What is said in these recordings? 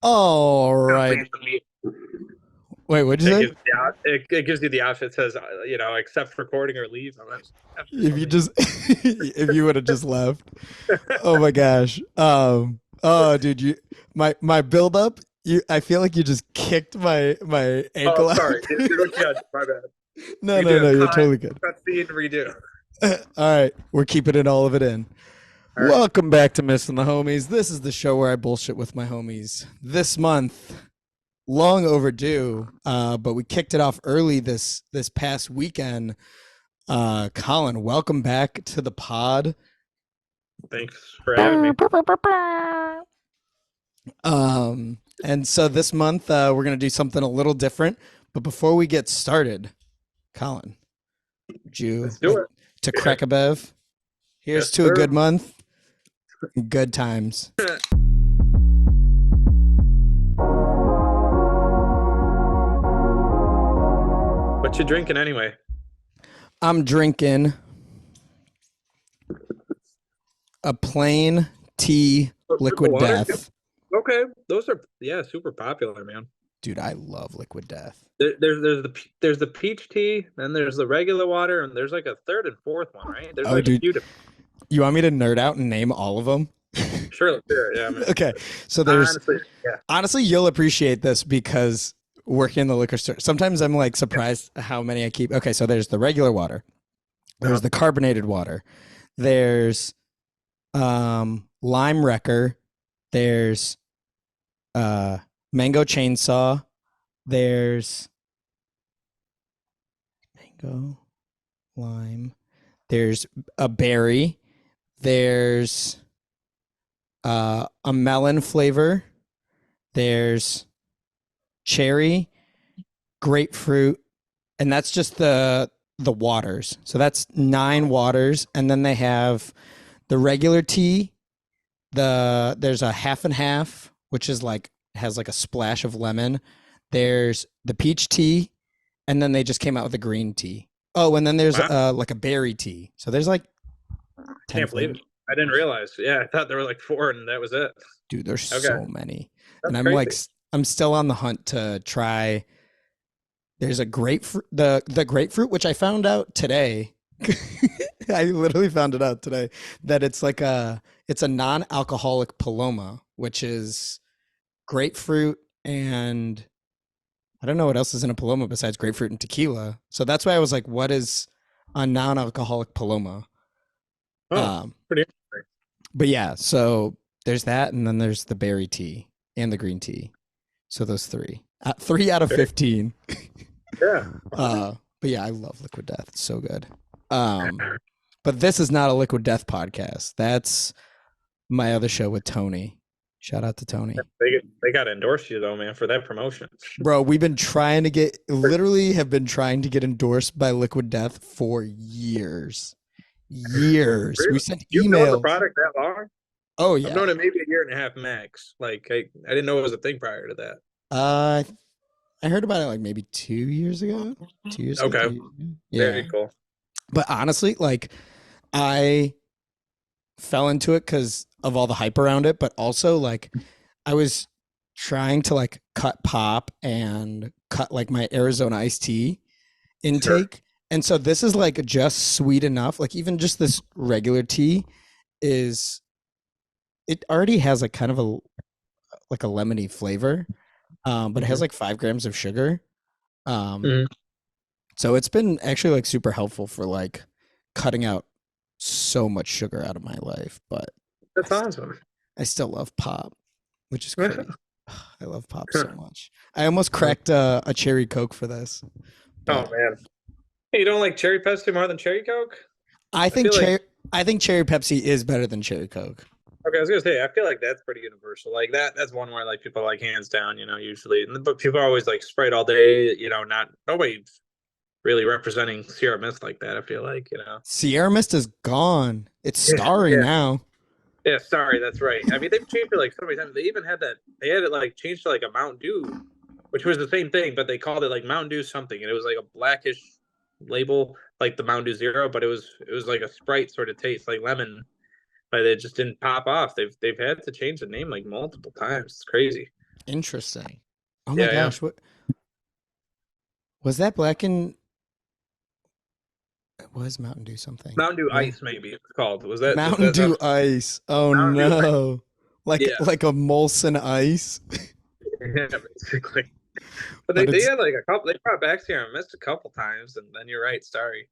All right. Wait, what'd you It say? gives it gives you the option. It says, accept recording or leave. Oh, that's just If you funny. just if you would have just left. Oh my gosh. Oh dude, my build up, I feel like you just kicked my Oh, ankle out. sorry. Do what you got. My bad. No, We no, do a no, you're totally good. cut scene redo. All right, we're keeping it all of it in. All right. Welcome back to Missin the Homies. This is the show where I bullshit with my homies. This month, long overdue, but we kicked it off early this past weekend. Collin, welcome back to the pod. Thanks for having me. And so this month we're gonna do something a little different. But before we get started, Collin, would you Let's do like it. to crack a bev? Here's Yes, to a sir. good month, good times. What you drinking anyway? I'm drinking a plain tea Triple liquid water. Yep. death. Okay, those are super popular, man. Dude, I love liquid death. There's the peach tea, then there's the regular water, and there's like a third and fourth one, right? There's Oh, like a dude, few. you want me to nerd out and name all of them? Sure, yeah, man. Okay, so there's Honestly, yeah. honestly, you'll appreciate this because working in the liquor store, sometimes I'm like surprised how many I keep. Okay, so there's the regular water, there's the carbonated water, there's lime wrecker, there's mango chainsaw, there's mango lime, there's a berry, there's a melon flavor, there's cherry, grapefruit, and that's just the waters. So that's 9 waters, and then they have the regular tea. There's a half and half, which is like has like a splash of lemon. There's the peach tea, and then they just came out with a green tea. Oh, and then there's Wow, like a berry tea. So there's like 10 can't believe flavors. it. I didn't realize. Yeah, I thought there were like four, and that was it. Dude, there's Okay, so many. And that's I'm like crazy. I'm still on the hunt to try. There's a grapefruit, the grapefruit, which I found out today. I literally found it out today that it's a non-alcoholic Paloma, which is grapefruit and I don't know what else is in a Paloma besides grapefruit and tequila. So that's why I was like, what is a non-alcoholic Paloma? Oh, Um, pretty interesting. but yeah, so there's that, and then there's the berry tea and the green tea. So those three, 3 out of Okay. 15. Yeah. But yeah, I love Liquid Death. It's so good. But this is not a Liquid Death podcast. That's my other show with Tony. Shout out to Tony. They got to endorse you though, man, for that promotion. Bro, we've been trying to get literally have been trying to get endorsed by Liquid Death for years. Years. We Really? sent You've known the emails. product that long? Oh I've yeah. known it maybe a year and a half max. Like I didn't know it was a thing prior to that. Uh I heard about it like maybe 2 years ago. 2 years ago, Okay, 3 years ago. very Yeah. cool. But honestly, like I fell into it because of all the hype around it, but also like I was trying to like cut pop and cut like my Arizona iced tea Sure. intake. And so this is like just sweet enough. Like even just this regular tea is it already has like kind of a like a lemony flavor. But it has Hmm. like 5 grams of sugar. Um, Hmm. so it's been actually like super helpful for like cutting out so much sugar out of my life. But I, That's st- awesome. I still love pop, which is Oh crazy. I love pop so much. I almost cracked a cherry Coke for this, but man. Hey, you don't like cherry Pepsi more than cherry Coke? I I think feel like cherry I think cherry Pepsi is better than cherry Coke. okay, I was gonna say I feel like that's pretty universal. Like that's one where like people like hands down, usually. But people are always like Sprite all day. Not nobody's really representing Sierra Mist like that. I feel like. Sierra Mist is gone. It's Yeah, starry yeah, now. yeah. Sorry, that's right. I mean, they've changed it like so many times. They even had that. They had it like changed to like a Mountain Dew, which was the same thing, but they called it like Mountain Dew something, and it was like a blackish label, like the Mountain Dew Zero, but it was like a Sprite sort of taste, like lemon, but it just didn't pop off. They've had to change the name like multiple times. It's crazy. Interesting. Oh my Yeah, yeah. gosh, what was that? Black and it was Mountain Dew something. Mountain Dew What? Ice, maybe it's called. Was that? Does Mountain that sound? Dew Ice. Oh Mountain Dew Ice. no. Yeah, Like a Molson Ice, yeah, basically. But they, but they it's had like a couple. They brought back here and missed a couple times, and then you're right. Sorry.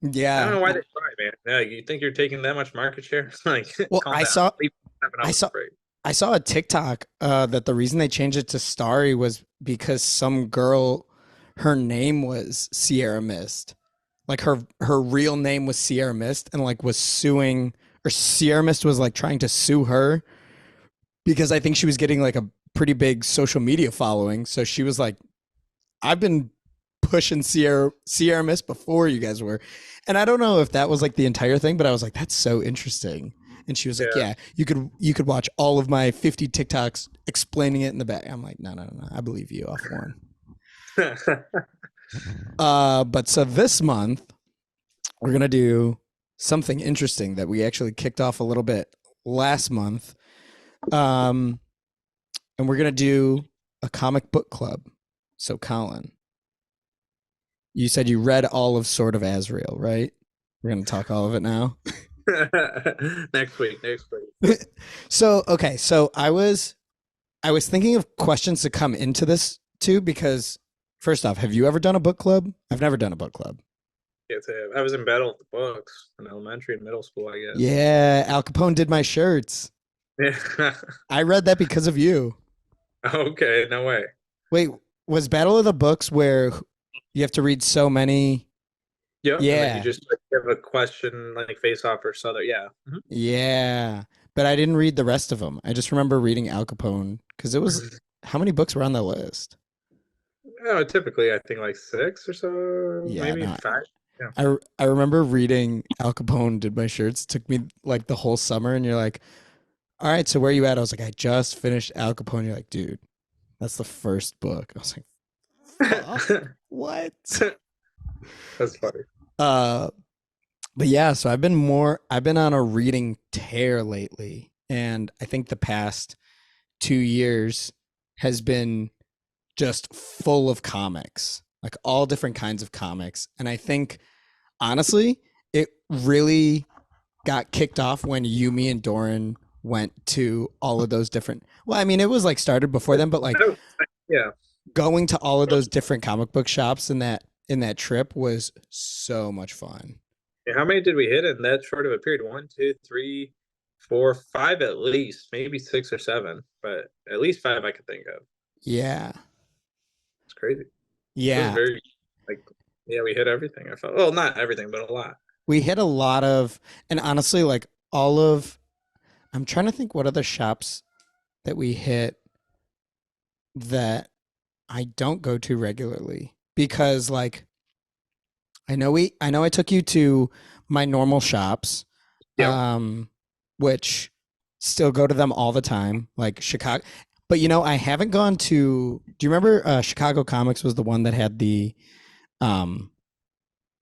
I don't yeah. know why they try, man. Yeah, you think you're taking that much market share? Like, Well, calm down. Leave 7-Up I with saw the break. I saw a TikTok that the reason they changed it to Starry was because some girl, her name was Sierra Mist. Like her real name was Sierra Mist, and like was suing, or Sierra Mist was like trying to sue her because I think she was getting like a pretty big social media following. So she was like, I've been pushing Sierra Mist before you guys were. And I don't know if that was like the entire thing, but I was like, that's so interesting. And she was like, Yeah. yeah, you could watch all of my 50 TikToks explaining it in the back. I'm like, no, no, no, no. I believe you off one. But so this month we're gonna do something interesting that we actually kicked off a little bit last month. Um, and we're gonna do a comic book club. So Colin, you said you read all of Sword of Azrael, right? We're gonna talk all of it now. Next week. Next week. So okay, so I was thinking of questions to come into this too because first off, have you ever done a book club? I've never done a book club. I was in battle with the books in elementary and middle school, I guess. Yeah, Al Capone did my shirts. Yeah. I read that because of you. Okay, no way. Wait, was Battle of the Books where you have to read so many? Yep, and then you Yeah, just like, have a question like face off or so. Yeah. yeah. But I didn't read the rest of them. I just remember reading Al Capone because it was how many books were on the list? Oh, typically I think like six or so, Yeah, maybe no. five. Yeah. I remember reading Al Capone did my shirts. It took me like the whole summer, and you're like, "All right, so where you at?" I was like, "I just finished Al Capone." You're like, "Dude, that's the first book." I was like, "Fuck, what?" That's funny. Uh, but yeah, so I've been on a reading tear lately, and I think the past 2 years has been just full of comics, like all different kinds of comics. And I think honestly, it really got kicked off when Yumi and Doran went to all of those different. Well, I mean, it was like started before then, but like Oh, yeah. going to all of those different comic book shops in that trip was so much fun. Yeah, how many did we hit in that short of a period? One, two, three, four, five at least, maybe six or seven, but at least five I could think of. Yeah. It's crazy. It was Yeah. very like yeah, we hit everything. I felt well, not everything, but a lot. We hit a lot of, and honestly, like all of, I'm trying to think what other shops that we hit that I don't go to regularly because like I know I took you to my normal shops, Yep. um, which still go to them all the time, like Chicago. But you know, I haven't gone to. Do you remember Chicago Comics was the one that had um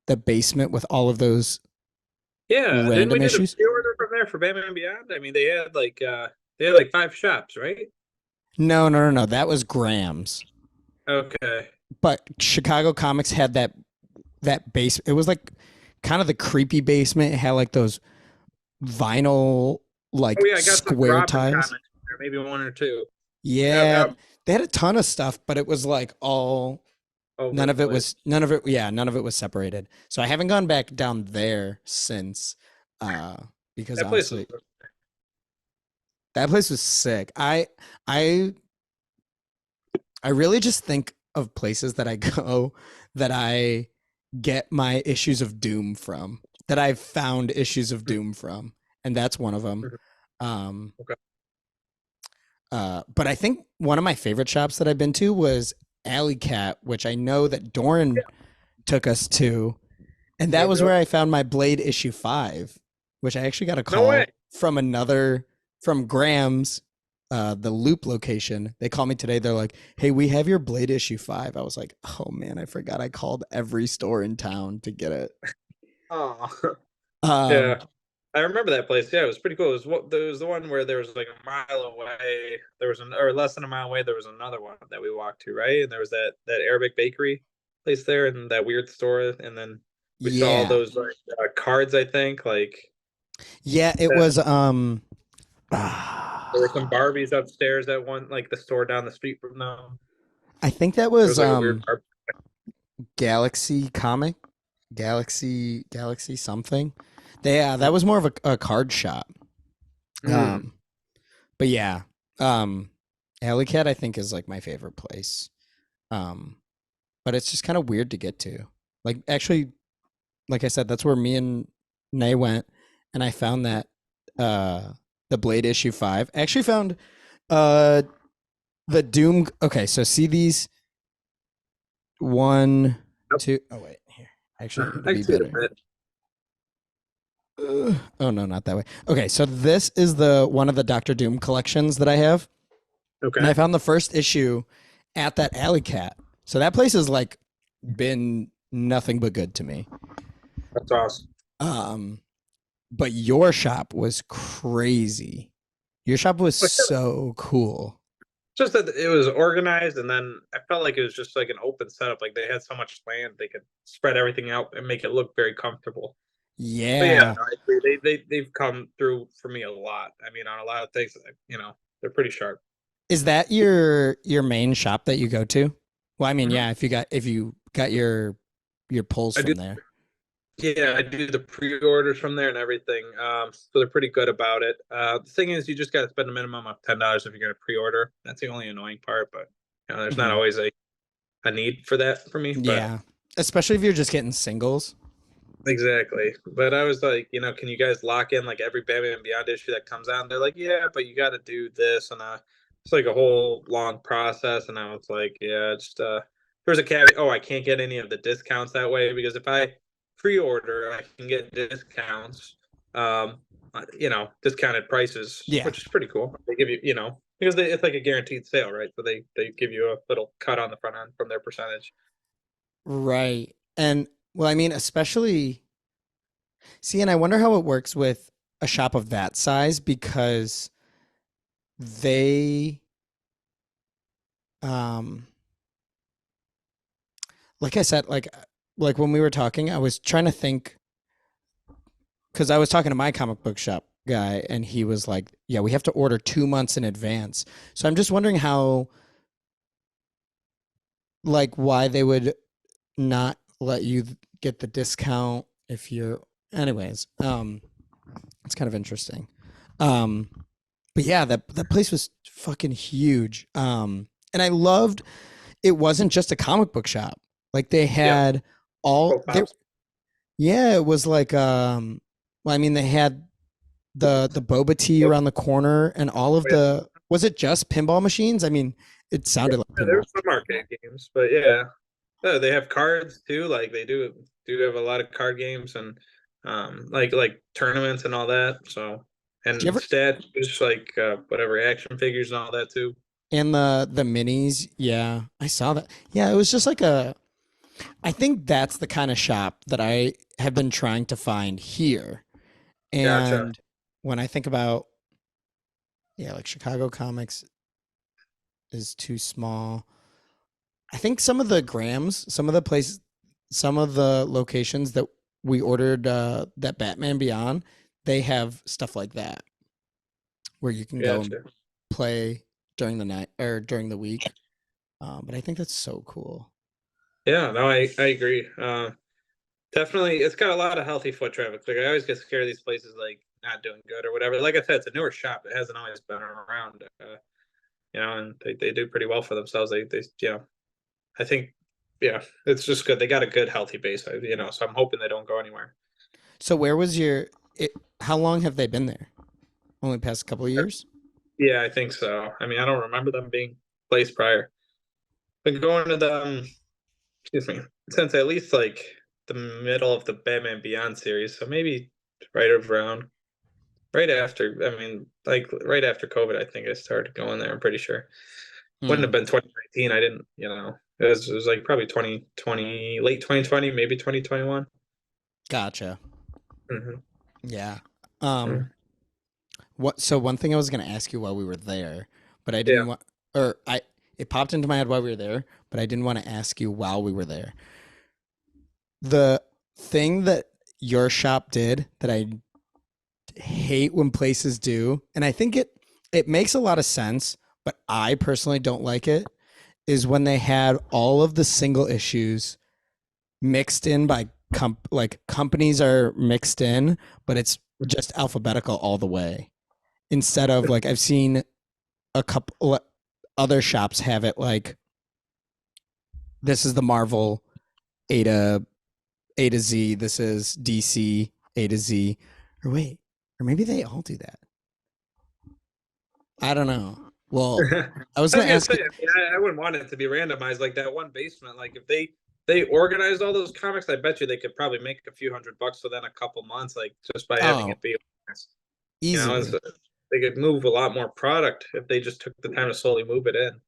the basement with all of those Yeah, didn't we random do the issues? pre-order from there for Batman Beyond? I mean, they had like five shops, right? No, no, no, no. That was Graham's. Okay. But Chicago Comics had that base. It was like kind of the creepy basement. It had like those vinyl Oh like yeah, I got some square Robin tiles. comics there, maybe one or two. Yep, Yeah, yep. they had a ton of stuff, but it was like all Over the place. none of it was separated. So I haven't gone back down there since uh because That place was honestly, that place was sick. I I really just think of places that I go that I get my issues of Doom from, that I've found issues of Doom from, and that's one of them. Um, okay. but I think one of my favorite shops that I've been to was Alley Cat, which I know that Doran took us to, and that Yep, was where yep. I found my Blade issue 5, which I actually got a No way. call from Graham's, the Loop location. They called me today. They're like, "Hey, we have your Blade issue 5." I was like, "Oh man, I forgot I called every store in town to get it." Oh, Um, yeah. I remember that place. Yeah, it was pretty cool. It was what there was the one where there was like a mile away. There was an or less than a mile away. There was another one that we walked to, right? And there was that Arabic bakery place there, and that weird store. And then we saw all Yeah. those like cards. I think like Yeah, it that. was There were some Barbies upstairs at one like the store down the street from them. I think that There was was like a weird bar. Galaxy Comic, Galaxy something. That was more of a card shop. Mm. Um, but yeah, um, Alley Cat I think is like my favorite place. Um, but it's just kind of weird to get to. Like actually, like I said, that's where me and Nay went, and I found that uh the Blade issue 5. I actually found uh the Doom. Okay, so see these one, Yep. two. Oh wait, here. Actually, it'll I be can see it a better. bit. Oh no, not that way. Okay, so this is the one of the Doctor Doom collections that I have, and I Okay, found the first issue at that Alley Cat. So that place has like been nothing but good to me. that's awesome. Um, but your shop was crazy. Your shop was so cool. Just that it was organized, and then I felt like it was just like an open setup. Like they had so much land, they could spread everything out and make it look very comfortable. But yeah, Yeah. no, I agree. They've come through for me a lot. I mean, on a lot of things, they're pretty sharp. Is that your main shop that you go to? Well, I mean, Mhm. yeah, if you got your pulls I do. from there. Yeah, I do the pre-orders from there and everything. So they're pretty good about it. The thing is, you just got to spend a minimum of $10 if you're going to pre-order. That's the only annoying part, but there's not Mhm. always a need for that for me. But Yeah. Especially if you're just getting singles. exactly. But I was like, can you guys lock in like every Batman Beyond issue that comes out? And they're like, yeah, but you got to do this, and it's like a whole long process. And I was like, yeah, just there's a caveat. Oh, I can't get any of the discounts that way because if I pre-order, I can get discounts, um, discounted prices, Yeah. which is pretty cool. They give you, because it's like a guaranteed sale, right? So they give you a little cut on the front end from their percentage. Right. And well, I mean, especially see, and I wonder how it works with a shop of that size because they um like I said, like when we were talking, I was trying to think because I was talking to my comic book shop guy and he was like, yeah, we have to order 2 months in advance. So I'm just wondering how like why they would not let you get the discount if you're anyways. It's kind of interesting. Um but yeah, that place was fucking huge. And I loved it wasn't just a comic book shop. Like they Yep. had all there Profiles. yeah, it was like well, I mean they had the boba tea Yep. around the corner and all of the was it just pinball machines? I mean, it Yeah, sounded like pinball. there's some arcade games, but yeah. They have cards too. Like they do have a lot of card games and like tournaments and all that. So Did you and ever statues like whatever action figures and all that too. and the minis? Yeah, I saw that. Yeah, it was just like a I think that's the kind of shop that I have been trying to find here. Gotcha. And when I think about yeah, like Chicago comics is too small. I think some of the grams, some of the locations that we ordered that Batman Beyond, they have stuff like that where you can go and Gotcha. play during the night or during the week. But I think that's so cool. Yeah, no, I agree. Definitely, it's got a lot of healthy foot traffic. Like I always get scared of these places like not doing good or whatever. Like I said, it's a newer shop. It hasn't always been around. And they do pretty well for themselves. I think, yeah, it's just good. They got a good, healthy base, so I'm hoping they don't go anywhere. So where was your? How long have they been there? Only past a couple of years. Yeah, I think so. I mean, I don't remember them being placed prior. Been going to them, excuse me, since at least like the middle of the Batman Beyond series. So maybe right around, right after, I mean, like right after COVID, I think I started going there. I'm pretty sure. Wouldn't have Hmm. been 2019. I didn't, it was like probably 2020, late 2020, maybe 2021. Gotcha. Hmm. Yeah. Um, what? So one thing I was gonna ask you while we were there, but I Yeah. didn't want, or I it popped into my head while we were there, but I didn't want to ask you while we were there. The thing that your shop did that I hate when places do, and I think it makes a lot of sense, but I personally don't like it, is when they had all of the single issues mixed in by like companies are mixed in, but it's just alphabetical all the way. Instead of like I've seen a couple other shops have it like this is the Marvel A to Z, this is DC A to Z. Or wait, or maybe they all do that. I don't know. Well, I I was was gonna gonna ask say, you. I mean, I wouldn't want it to be randomized like that one basement. Like if they organized all those comics, I bet you they could probably make a few $100 within a couple months, like just by having Oh, it be organized. And easily. so they could move a lot more product if they just took the time to slowly move it in.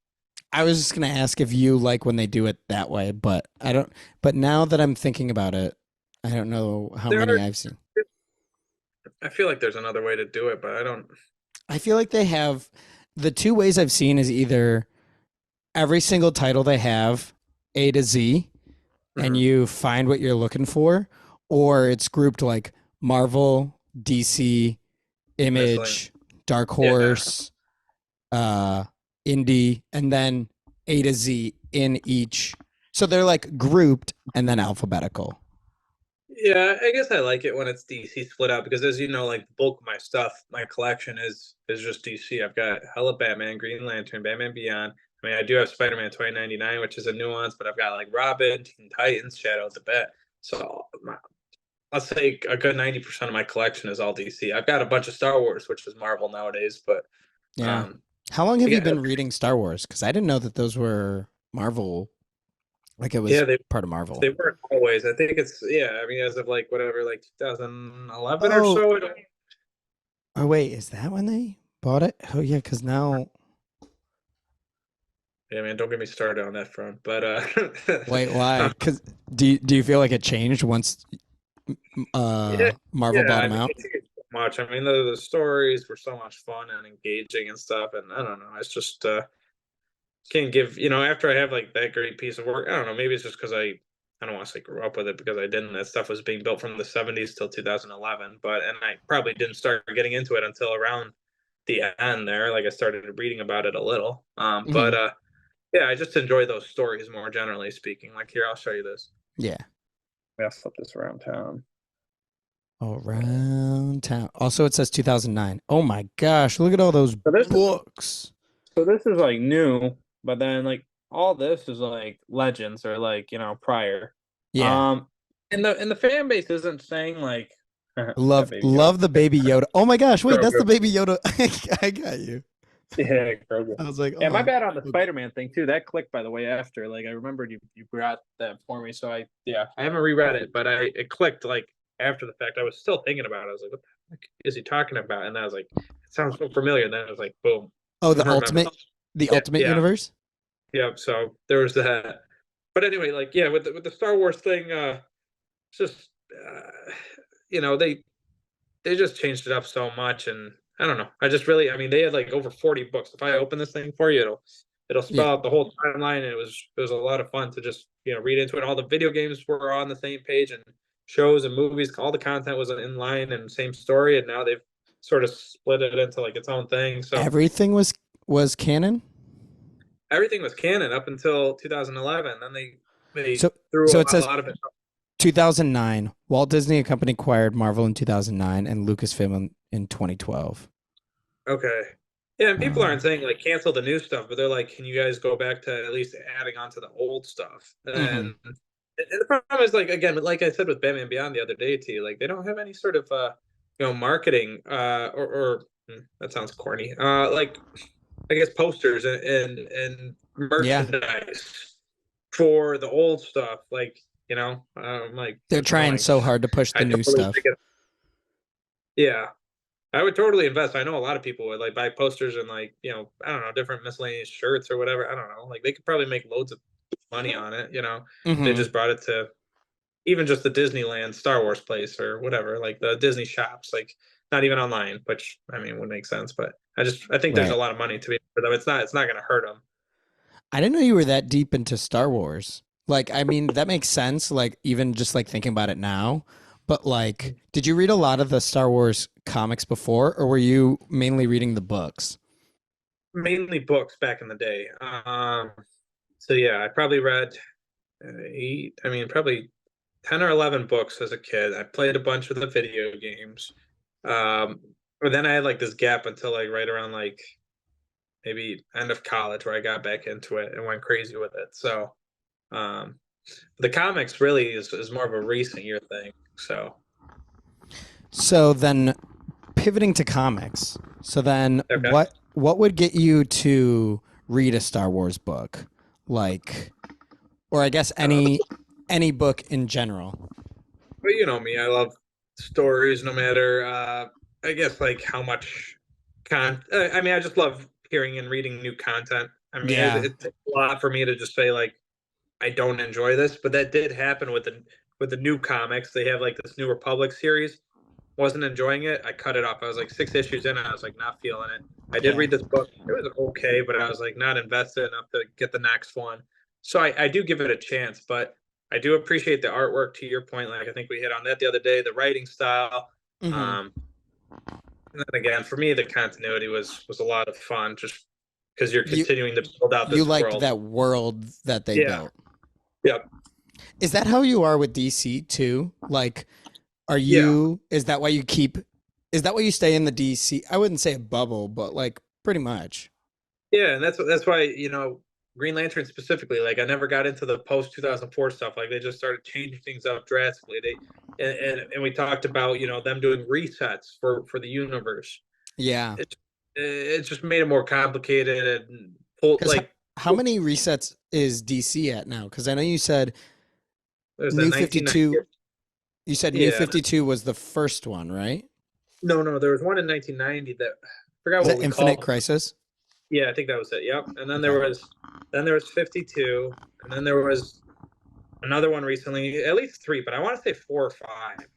I was just gonna ask if you like when they do it that way, but I don't. But now that I'm thinking about it, I don't know how There many are, I've seen. I feel like there's another way to do it, but I don't. I feel like they have the two ways I've seen is either every single title they have A to Z, and Mhm. you find what you're looking for, or it's grouped like Marvel, DC, Miscellaneous. Image, Dark Yeah. Horse, uh, Indie, and then A to Z in each. So they're like grouped and then alphabetical. Yeah, I guess I like it when it's DC split out because, as you know, like the bulk of my stuff, my collection is just DC. I've got hella Batman, Green Lantern, Batman Beyond. I mean, I do have Spider-Man 2099, which is a nuance, but I've got like Robin, Teen Titans, Shadow of the Bat. So I'll say a good 90% of my collection is all DC. I've got a bunch of Star Wars, which is Marvel nowadays, but Yeah. um, How long have you yeah, been reading Star Wars? Because I didn't know that those were Marvel. Like it was yeah, part of Marvel. they weren't always. I think it's yeah. I mean, as of like whatever, like 2011 or Oh, so. oh wait, is that when they bought it? Oh yeah, because now Yeah, man, don't get me started on that front. But wait, why? Because do you feel like it changed once yeah, Marvel yeah. bought I them mean, out? it's so much. I mean, the stories were so much fun and engaging and stuff. And I don't know. It's just can't give after I have like that great piece of work. I don't know. Maybe it's just because I don't want to say grew up with it because I didn't. That stuff was being built from the 70s till 2011. And I probably didn't start getting into it until around the end there. Like I started reading about it a little. But Hmm. yeah, I just enjoy those stories more generally speaking. Like here, I'll show you this. Yeah. I'll flip this around town. Around town. Also, it says 2009. Oh my gosh, look at all those So this books. so this is like new, but then like all this is like legends or like prior. Yeah. Um, and the fan base isn't saying like that Love baby Yoda. love the baby Yoda. Oh my gosh, wait, that's the Grogu. baby Yoda. I got you. Yeah, Grogu. I was like, Yeah, my oh, bad on the okay. Spider-Man thing too. That clicked by the way after. Like I remembered you brought that for me, so I haven't reread it, but it clicked like after the fact. I was still thinking about it. I was like, what the heck is he talking about? And I was like, it sounds so familiar. And then I was like, boom, Oh, I remember. the Yeah, ultimate yeah, universe? yeah. So there was that. But anyway, like yeah, with the Star Wars thing, it's just they just changed it up so much, and I don't know. I just really, I mean, they had like over 40 books. If I open this thing for you, it'll spell Yeah. out the whole timeline, and it was a lot of fun to just read into it. All the video games were on the same page, and shows and movies, all the content was in line and same story, and now they've sort of split it into like its own thing. So Everything was canon? everything was canon up until 2011. Then they So threw so it a says lot of it. 2009. Walt Disney and Company acquired Marvel in 2009 and Lucasfilm in 2012. Okay. Yeah, and people aren't Um, saying like cancel the new stuff, but they're like, can you guys go back to at least adding on to the old stuff? mhm. And the problem is like again, like I said with Batman Beyond the other day to you, like they don't have any sort of marketing that sounds corny. Like I guess posters and Yeah. merchandise for the old stuff. Like, like They're it's trying annoying. so hard to push I the new totally stuff. think it yeah. I would totally invest. I know a lot of people would like buy posters and like, I don't know, different miscellaneous shirts or whatever. I don't know. Like they could probably make loads of money on it. They Mhm. just brought it to even just the Disneyland Star Wars place or whatever, like the Disney shops. Like not even online, which I mean would make sense. But I think there's a Right. lot of money to be for them. It's not going to hurt them. I didn't know you were that deep into Star Wars. Like, I mean, that makes sense. Like, even just like thinking about it now. But like, did you read a lot of the Star Wars comics before, or were you mainly reading the books? Mainly books back in the day. So yeah, I probably read I mean, probably 10 or 11 books as a kid. I played a bunch of the video games. Um, but then I had like this gap until like right around like maybe end of college where I got back into it and went crazy with it. So, um, the comics really is more of a recent year thing. So, So then, pivoting to comics. So then, okay. what would get you to read a Star Wars book, like, or I guess Uh, any book in general? but you know me, I love stories no matter, I guess like how much I mean, I just love hearing and reading new content. I mean, Yeah, it takes a lot for me to just say like, I don't enjoy this, but that did happen with the new comics. They have like this New Republic series. Wasn't enjoying it. I cut it off. I was like 6 issues in, and I was like not feeling it. I did yeah. read this book. It was okay, but I was like not invested enough to get the next one. So I do give it a chance, but I do appreciate the artwork. To your point, like I think we hit on that the other day, the writing style. Hmm. Um, and then again, for me, the continuity was a lot of fun, just because you're You continuing to build out you this liked world. that world that they Yeah. built. Yep. Is that how you are with DC too? Like, are Yeah. you? Is that why you keep? Is that why you stay in the DC? I wouldn't say a bubble, but like pretty much. Yeah, and that's why Green Lantern specifically. Like I never got into the post 2004 stuff. Like they just started changing things up drastically. And we talked about them doing resets for the universe. Yeah, It just made it more complicated and pull because like how many resets is DC at now? Because I know you said there's that New Fifty 1990. Two. You said New Yeah, 52 was the first one, right? no, there was one in 1990 that I forgot Is what that we Infinite called. Crisis? Yeah, I think that was it. Yep. And Okay. then there was 52, and then there was another one recently, at least three, but I want to say four or five.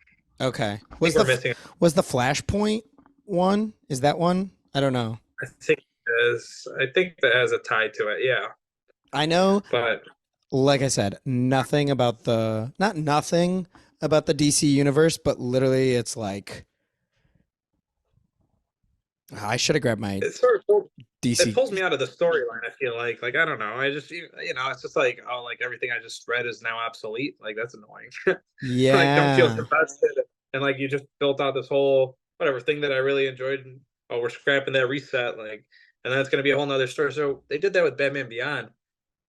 I Okay. think we're missing. Was the Flashpoint one? Is that one? I don't know. I think that has a tie to it. Yeah, I know, but like I said, nothing about the not nothing about the DC universe, but literally it's like I should have grabbed my it sort of it DC. pulls me out of the storyline. I feel like I don't know. I just it's just like oh, like everything I just read is now obsolete. Like that's annoying. Like don't feel Yeah. invested, and like you just built out this whole whatever thing that I really enjoyed, and oh, we're scrapping that reset. Like, and that's gonna be a whole nother story. So they did that with Batman Beyond.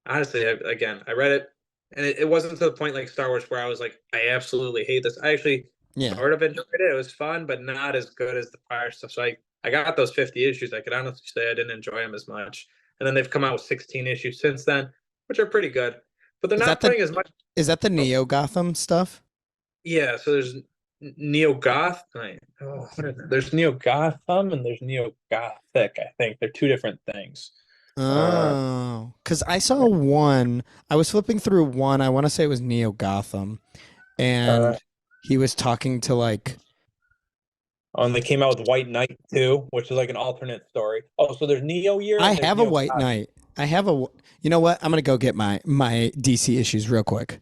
Honestly, I read it, and it wasn't to the point like Star Wars where I was like, I absolutely hate this. I actually Yeah. sort of enjoyed it. It was fun, but not as good as the prior stuff. So I got those 50 issues. I could honestly say I didn't enjoy them as much. And then they've come out with 16 issues since then, which are pretty good, but they're Is that not the putting as much. is that the Oh, Neo Gotham stuff? yeah. So there's Neo Goth. There's Neo Gotham and there's Neo Gothic. I think they're two different things. Uh, Oh, because I saw one. I was flipping through one. I want to say it was Neo Gotham, uh, and he was talking to like and they came out with White Knight too, which is like an alternate story. Oh, so there's Neo Year I and there's have a Neo White Goth. Knight. I have a. You know what? I'm gonna go get my DC issues real quick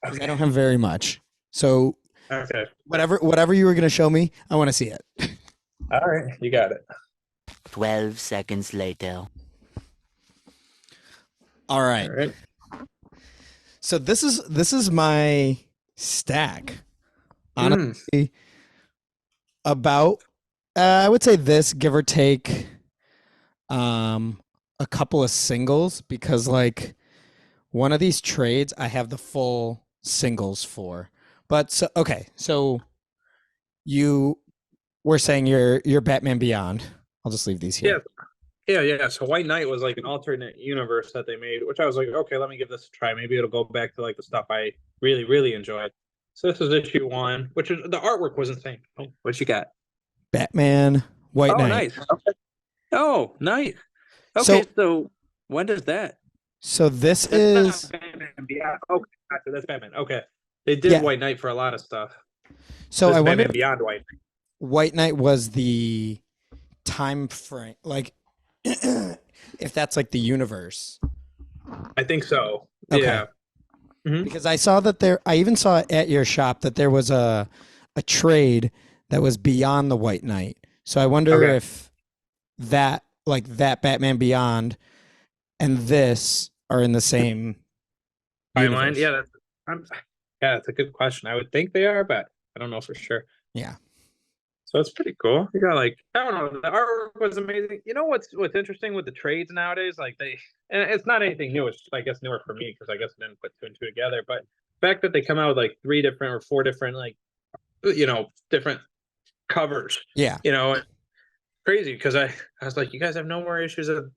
because I Okay. don't have very much. So Okay. whatever you were gonna show me, I want to see it. All right. You got it. 12 seconds later. All All right. right. So this is my stack. Mm. Honestly, about I would say this give or take um a couple of singles because like one of these trades I have the full singles for. But so okay, so you were saying you're Batman Beyond. I'll just leave these Yeah. here. Yeah. So White Knight was like an alternate universe that they made, which I was like, okay, let me give this a try. Maybe it'll go back to like the stuff I really, really enjoyed. So this is issue one, which is the artwork was insane. Oh, what you got? Batman White Oh, Knight. nice. Okay. Oh, nice. Okay, So so when does that? so this That's not is Batman Beyond. Okay, gotcha. That's Batman. Okay. They did yeah. White Knight for a lot of stuff. So This I is wonder Batman Beyond White Knight. White Knight was the time frame, like if that's like the universe. I think so. Okay. Yeah. Hmm. Because I saw that there, I even saw at your shop that there was a trade that was beyond the White Knight. So I wonder Okay. if that, like that Batman Beyond and this are in the same Timeline. universe. Yeah, I'm, yeah, that's a good question. I would think they are, but I don't know for sure. Yeah. So it's pretty cool. You got like I don't know, the artwork was amazing. You know what's interesting with the trades nowadays? Like they and it's not anything new. It's I guess newer for me because I guess I didn't put two and two together. But the fact that they come out with like three different or four different like different covers. Yeah. Crazy because I was like, you guys have no more issues of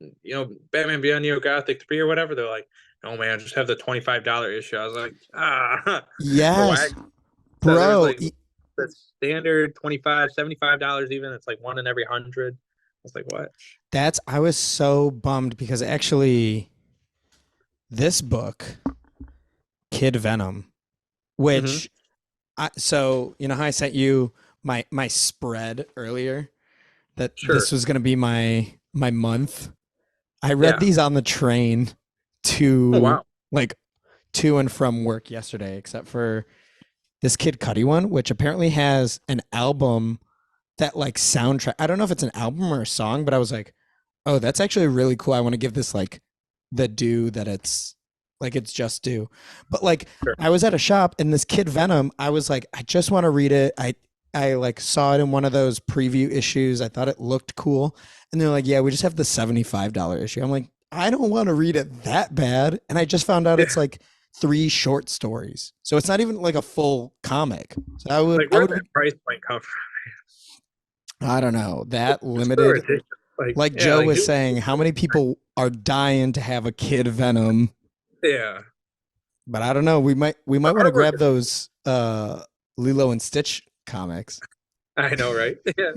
Batman Beyond Neo Gothic 3 or whatever. They're like, no man, just have the $25 issue. I was like, the Yes, wag. So there was bro. like the standard 25 $75 even. It's like one in every 100. I was like, what? I was so bummed because actually this book, Kid Venom, Hmm. which so you know how I sent you my spread earlier that this Sure. was going to be my month. I read Yeah. these on the train Oh to wow. like to and from work yesterday, except for this Kid Cudi one, which apparently has an album that like soundtrack. I don't know if it's an album or a song, but I was like, oh, that's actually really cool. I want to give this like the due that it's like it's just due. But like Sure. I was at a shop and this Kid Venom, I was like, I just want to read it. I like saw it in one of those preview issues. I thought it looked cool. And they're like, yeah, we just have the $75 issue. I'm like, I don't want to read it that bad. And I just found out Yeah. it's like three short stories. So it's not even like a full comic. So Like I where'd would that price point come from? I don't know, that It's so limited, ridiculous. Like like yeah, Joe like was saying, how many people are dying to have a Kid Venom? yeah. But I don't know. We The might want to artwork grab those Lilo and Stitch comics. I know, right? Yeah.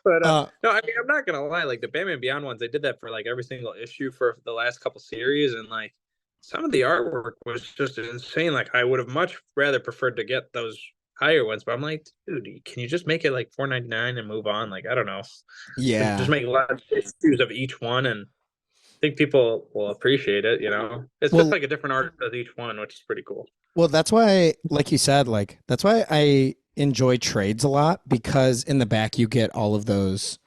But Uh no, I mean, I'm not gonna lie. Like the Batman Beyond ones, they did that for like every single issue for the last couple series, and like some of the artwork was just insane. Like I would have much rather preferred to get those higher ones, but I'm like, dude, can you just make it like 4.99 and move on? Like I don't know, just yeah. make lots of issues of each one, and I think people will appreciate it. It's just Well, like a different art of each one, which is pretty cool. that's why like you said, like that's why I enjoy trades a lot because in the back you get all of those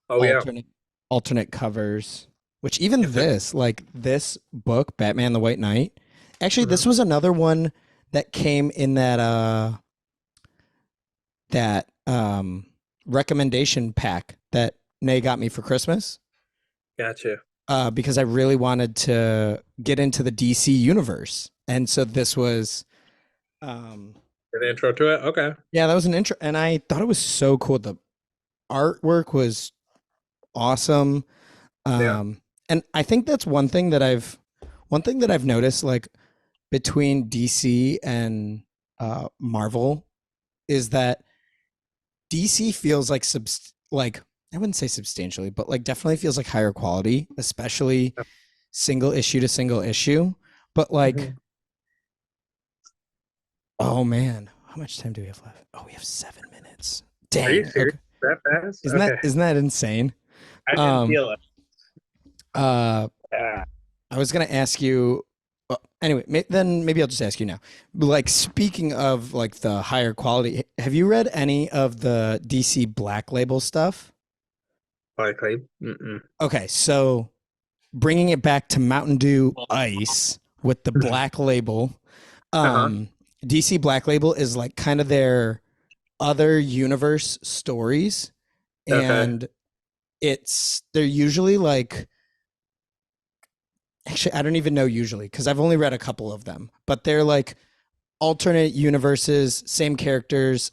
Oh yeah, alternate alternate covers, which even this, like this book, Batman the White Knight, actually this Mhm. was another one that came in that recommendation pack that Nay got me for Christmas Gotcha. because I really wanted to get into the DC universe. And so this was, um, An intro to it. Okay. yeah, that was an intro. And I thought it was so cool. The artwork was awesome. Yeah. And I think that's one thing that I've noticed like between DC and Marvel is that DC feels like I wouldn't say substantially, but like definitely feels like higher quality, especially single issue to single issue. But like, Mhm. oh man, how much time do we have left? Oh, we have 7 minutes. Are you Dang. serious? Okay. That fast? Okay. Isn't that insane? I didn't Um feel it. uh Yeah. I was gonna ask you anyway, then maybe I'll just ask you now. Like speaking of like the higher quality, have you read any of the DC Black Label stuff? Likely. Mm-mm. Okay, so bringing it back to Mountain Dew Ice with the Black Label. Uh-huh. Um, DC Black Label is like kind of their other universe stories, Okay. and they're usually like actually I don't even know usually because I've only read a couple of them, but they're like alternate universes, same characters.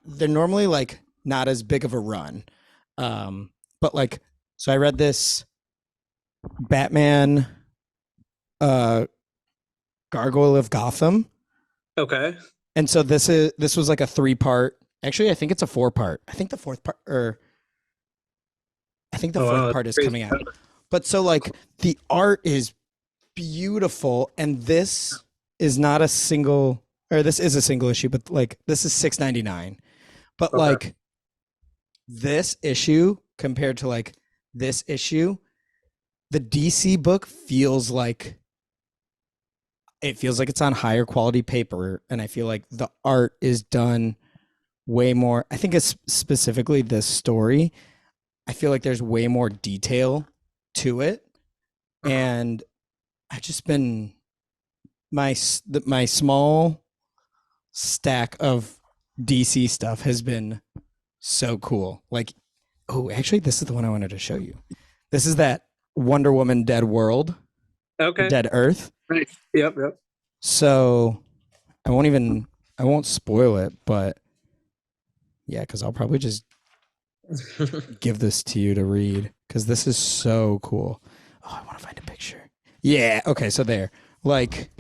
They're normally like not as big of a run, but like so I read this Batman uh Gargoyle of Gotham. Okay. And so this was like a 3 part. Actually, I think it's a 4 part. I think the fourth part or I think the Oh, fourth wow, that's part is crazy. coming out. But so like the art is beautiful and this is not a single or this is a single issue, but like this is 6.99. But Okay. like this issue compared to like this issue, the DC book feels like it's on higher quality paper, and I feel like the art is done way more. I think it's specifically this story. I feel like there's way more detail to it, and I've just been my small stack of DC stuff has been so cool. Like, oh, actually, this is the one I wanted to show you. This is that Wonder Woman Dead World, Okay. Dead Earth. Right. Yep. So I won't spoil it, but yeah, because I'll probably just give this to you to read because this is so cool. Oh, I want to find a picture. Yeah. Okay. So there, like,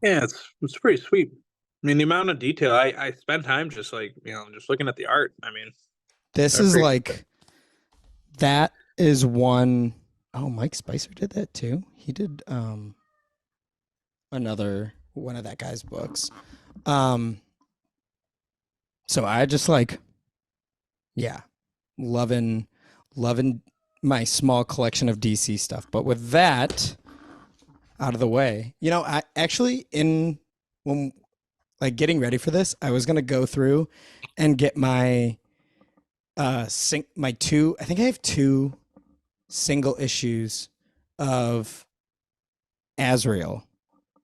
Yeah, it's pretty sweet. I mean, the amount of detail I spend time just like just looking at the art. I mean, this I is appreciate like, that is one. Oh, Mike Spicer did that too. He did another one of that guy's books. So I just like, yeah, loving my small collection of DC stuff. But with that out of the way, I actually, when like getting ready for this, I was gonna go through and get my my two. I think I have two single issues of Azrael.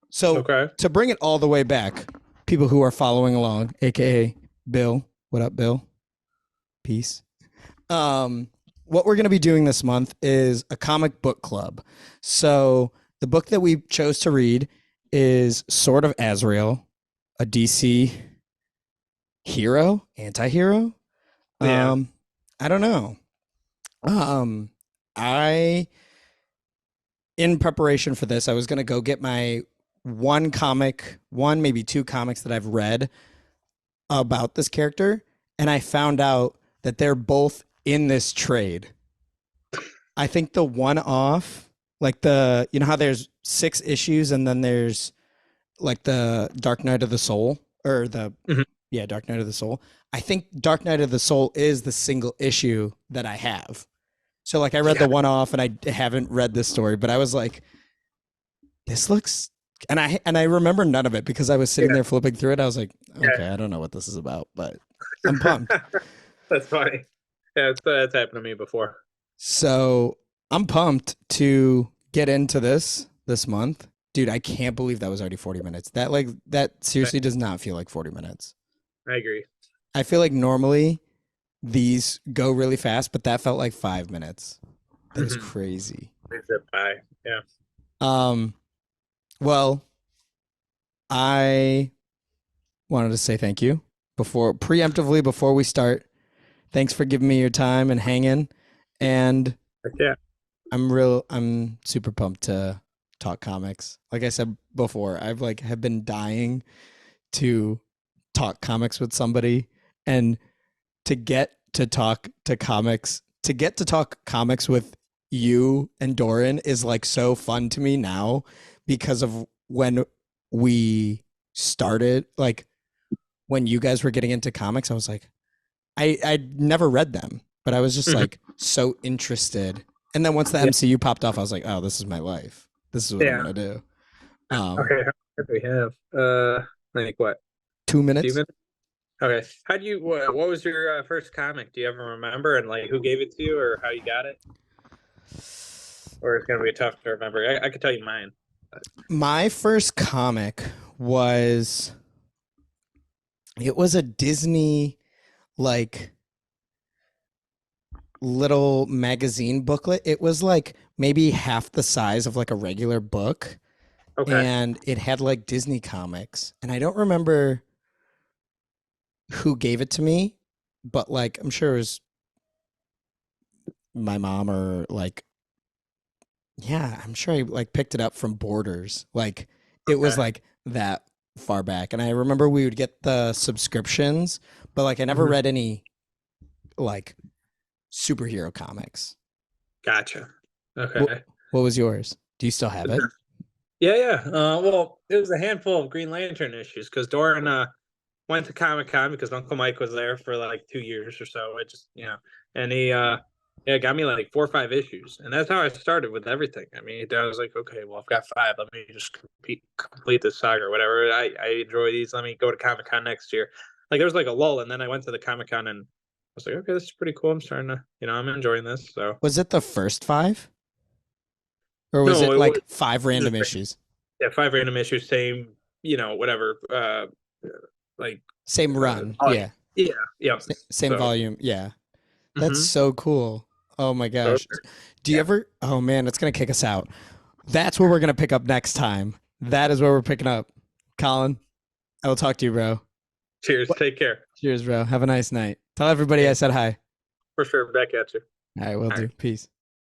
So Okay. to bring it all the way back, people who are following along, aka Bill, what up, Bill? Peace. What we're going to be doing this month is a comic book club. So the book that we chose to read is Sword of Azrael, a DC hero, anti-hero. Yeah. I don't know. I in preparation for this, I was going to go get my one maybe two comics that I've read about this character, and I found out that they're both in this trade. I think the one off, like how there's 6 issues and then there's like the Dark Knight of the Soul or Mhm. Dark Knight of the Soul. I think Dark Knight of the Soul is the single issue that I have. So like I read the one off and I haven't read this story, but I was like, this looks, and I remember none of it because I was sitting there flipping through it. I was like, okay, I don't know what this is about, but I'm pumped. That's funny. Yeah, that's happened to me before. So I'm pumped to get into this month. Dude, I can't believe that was already 40 minutes. That seriously does not feel like 40 minutes. I agree. I feel like normally these go really fast, but that felt like 5 minutes. That is crazy. Zip by. Yeah. Well, I wanted to say thank you preemptively before we start. Thanks for giving me your time and hanging. And Yeah. I'm super pumped to talk comics. Like I said before, have been dying to talk comics with somebody, and to get to talk comics with you and Doran is like so fun to me now because of when we started, like when you guys were getting into comics. I was like, I'd never read them, but I was just like so interested. And then once the MCU popped off, I was like, oh, this is my life. This is what I'm gonna do. Okay. How do we have? Like what? 2 minutes. 2 minutes? Okay. How do you? What was your first comic? Do you ever remember? And like, who gave it to you, or how you got it? Or it's gonna be tough to remember. I could tell you mine. My first comic was a Disney like little magazine booklet. It was like maybe half the size of like a regular book. Okay. And it had like Disney comics. And I don't remember who gave it to me, but like I'm sure it was my mom or like, yeah, I'm sure I like picked it up from Borders. Like it was like that far back. And I remember we would get the subscriptions, but like I never read any like superhero comics. Gotcha. Okay. What was yours? Do you still have it? Yeah. Well, it was a handful of Green Lantern issues because Doran went to Comic-Con because Uncle Mike was there for like 2 years or so. I just, and he got me like 4 or 5 issues. And that's how I started with everything. I mean, I was like, okay, well, I've got 5. Let me just complete this saga or whatever. I enjoy these. Let me go to Comic-Con next year. Like there was like a lull, and then I went to the Comic-Con and I was like, okay, this is pretty cool. I'm starting to, I'm enjoying this. So Was it the first 5? Or was no, it it was like 5 random just issues? yeah, 5 random issues, same, whatever, like Same run. volume. Yeah. Yeah, yeah. Same So, volume. Yeah. That's hmm so cool. Oh my so gosh. Do you yeah. ever? Oh man, it's gonna kick us out. That's where we're gonna pick up next time. That is where we're picking up. Colin, I will talk to you, bro. Cheers. Take care. Cheers, bro. Have a nice night. Tell everybody I Yeah, said hi. for sure. Back at you. All right, will All do. right. Peace.